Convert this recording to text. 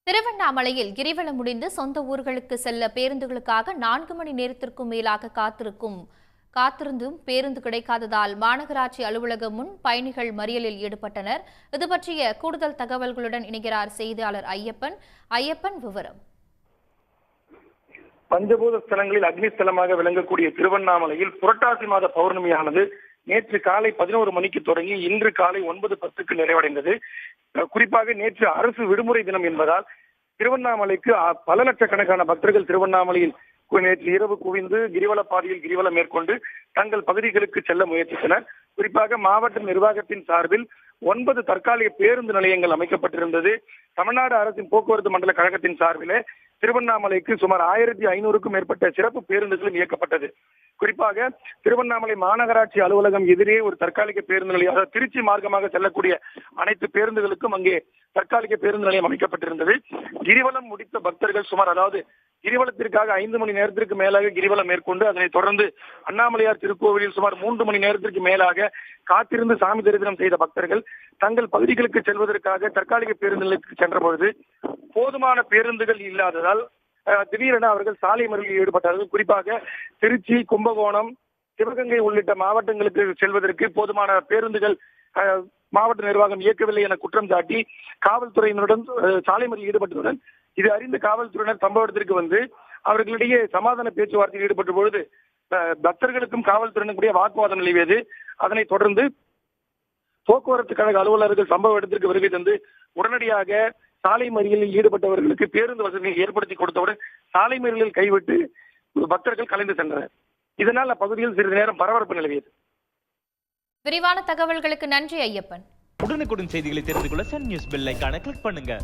திருவண்ணாமலையில் கிரிவலம் முடிந்து சொந்த ஊர்களுக்கு செல்ல பேருந்துகளுக்காக 4 மணி நேரத்திற்கும் மேலாக காத்திருந்தும் பேருந்து கிடைக்காததால் மாநகராட்சி அலுவலகம் முன் பயணிகள் மறியலில் ஈடுபட்டனர். இது பற்றிய கூடுதல் தகவல்களுடன் இணைகிறார் செய்தியாளர் ஐயப்பன். விவரம். பஞ்சபூத ஸ்தலங்களில் அக்னிஸ்தலமாக விளங்கக்கூடிய திருவண்ணாமலையில் புரட்டாசி மாத பௌர்ணமியானது நேற்று காலை 11 மணிக்கு தொடங்கி இன்று காலை 9:10க்கு நிறைவடைந்தது. குறிப்பாக நேற்று அரசு விடுமுறை தினம் என்பதால் திருவண்ணாமலைக்கு பல லட்சக்கணக்கான பக்தர்கள் திருவண்ணாமலையில் நேற்று இரவு குவிந்து கிரிவல பாதையில் கிரிவலம் மேற்கொண்டு தங்கள் பகுதிகளுக்கு செல்ல முயற்சித்தனர். குறிப்பாக மாவட்ட நிர்வாகத்தின் சார்பில் 9 தற்காலிக பேருந்து நிலையங்கள் அமைக்கப்பட்டிருந்தது. தமிழ்நாடு அரசின் போக்குவரத்து மண்டல கழகத்தின் சார்பிலே திருவண்ணாமலைக்கு சுமார் 1500க்கும் மேற்பட்ட சிறப்பு பேருந்துகளும் இயக்கப்பட்டது. குறிப்பாக திருவண்ணாமலை மாநகராட்சி அலுவலகம் எதிரே ஒரு தற்காலிக பேருந்து நிலையம், அதாவது திருச்சி மார்க்கமாக செல்லக்கூடிய அனைத்து பேருந்துகளுக்கும் அங்கே தற்காலிக பேருந்து நிலையம் அமைக்கப்பட்டிருந்தது. கிரிவலம் முடித்த பக்தர்கள் கிரிவலத்திற்காக 5 மணி நேரத்திற்கு மேலாக கிரிவலம் மேற்கொண்டு அதனைத் தொடர்ந்து அண்ணாமலையார் திருக்கோவிலில் சுமார் 3 மணி நேரத்திற்கு மேலாக காத்திருந்து சாமி தரிசனம் செய்த பக்தர்கள் தங்கள் பகுதிகளுக்கு செல்வதற்காக தற்காலிக பேருந்து நிலையத்துக்கு சென்ற பொழுது போதுமான பேருந்துகள் இல்லாததால் திடீரென அவர்கள் சாலை மறியலில் ஈடுபட்டார்கள். குறிப்பாக திருச்சி, கும்பகோணம், சிவகங்கை உள்ளிட்ட மாவட்டங்களுக்கு செல்வதற்கு போதுமான பேருந்துகள் மாவட்ட நிர்வாகம் இயக்கவில்லை என குற்றம் சாட்டி காவல்துறையினருடன் சாலை மறியலில் ஈடுபட்டதுடன் இது அறிந்த காவல்துறையினர் சம்பவ இடத்திற்கு வந்து அவர்களிடையே சமாதான பேச்சுவார்த்தையில் ஈடுபட்ட பொழுது பக்தர்களுக்கும் காவல்துறையினருடைய வாக்குவாதம் நிலவியது. அதனைத் தொடர்ந்து போக்குவரத்து கழக அலுவலர்கள் சம்பவ இடத்திற்கு வருகை தந்து உடனடியாக சாலை மறியலில் ஈடுபட்டவர்களுக்கு பேருந்து வசதியை ஏற்படுத்தி கொடுத்தவுடன் சாலை மறியலில் கைவிட்டு பக்தர்கள் கலைந்து சென்றனர். இதனால் அப்பகுதியில் சிறிது நேரம் பரபரப்பு நிலவியது. விரிவான தகவல்களுக்கு நன்றி ஐயப்பன். உடனுக்குடன் செய்திகளை தெரிந்து கொள்ள சன் நியூஸ் பெல் ஐகானை கிளிக் பண்ணுங்க.